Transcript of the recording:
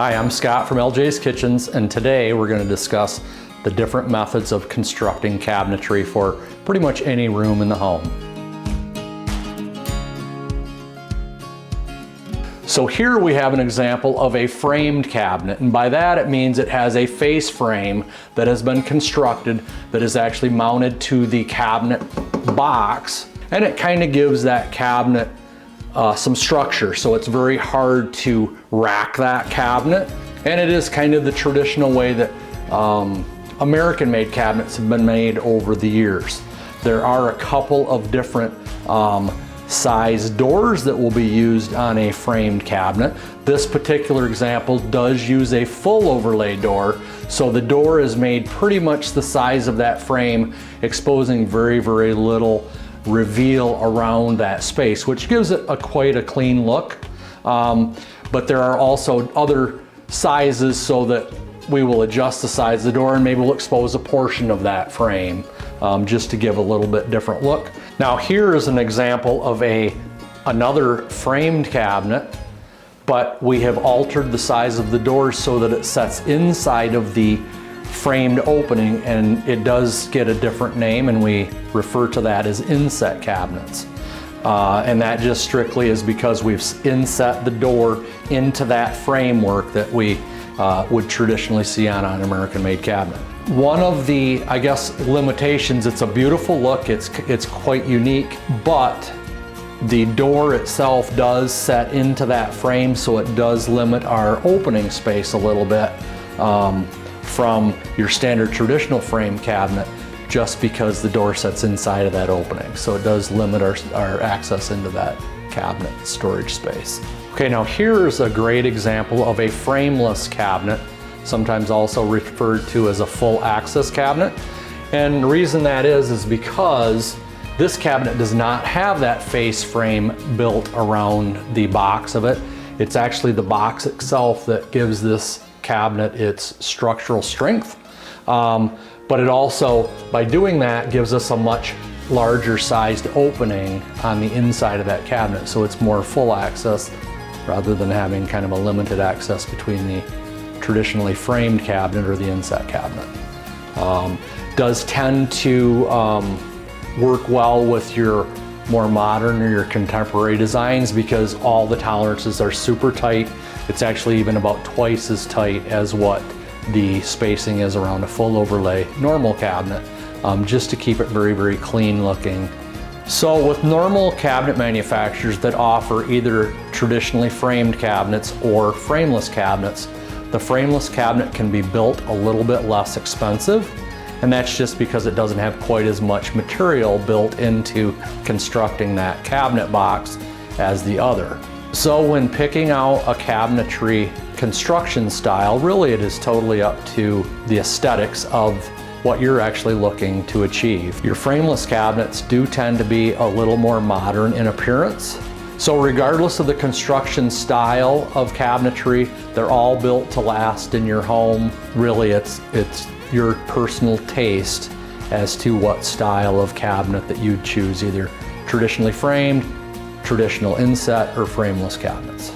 Hi, I'm Scott from LJ's Kitchens, and today we're going to discuss the different methods of constructing cabinetry for pretty much any room in the home. So here we have an example of a framed cabinet, and by that it means it has a face frame that has been constructed that is actually mounted to the cabinet box, and it kind of gives that cabinet some structure, so it's very hard to rack that cabinet, and it is kind of the traditional way that American-made cabinets have been made over the years. There are a couple of different size doors that will be used on a framed cabinet. This particular example does use a full overlay door, so the door is made pretty much the size of that frame, exposing very, very little reveal around that space, which gives it quite a clean look. But there are also other sizes so that we will adjust the size of the door and maybe we'll expose a portion of that frame just to give a little bit different look. Now here is an example of another framed cabinet, but we have altered the size of the doors so that it sets inside of the framed opening, and it does get a different name, and we refer to that as inset cabinets. And that just strictly is because we've inset the door into that framework that we would traditionally see on an American-made cabinet. One of the, I guess, limitations, it's a beautiful look, it's quite unique, but the door itself does set into that frame, so it does limit our opening space a little bit from your standard traditional frame cabinet, just because the door sets inside of that opening. So it does limit our access into that cabinet storage space. Okay, now here's a great example of a frameless cabinet, sometimes also referred to as a full access cabinet. And the reason that is because this cabinet does not have that face frame built around the box of it. It's actually the box itself that gives this cabinet its structural strength, but it also, by doing that, gives us a much larger sized opening on the inside of that cabinet, so it's more full access rather than having kind of a limited access between the traditionally framed cabinet or the inset cabinet. Does tend to work well with your more modern or your contemporary designs because all the tolerances are super tight. It's actually even about twice as tight as what the spacing is around a full overlay normal cabinet, just to keep it very, very clean looking. So with normal cabinet manufacturers that offer either traditionally framed cabinets or frameless cabinets, the frameless cabinet can be built a little bit less expensive, and that's just because it doesn't have quite as much material built into constructing that cabinet box as the other. So when picking out a cabinetry construction style, really it is totally up to the aesthetics of what you're actually looking to achieve. Your frameless cabinets do tend to be a little more modern in appearance. So regardless of the construction style of cabinetry, they're all built to last in your home. Really it's your personal taste as to what style of cabinet that you'd choose, either traditionally framed, traditional inset, or frameless cabinets.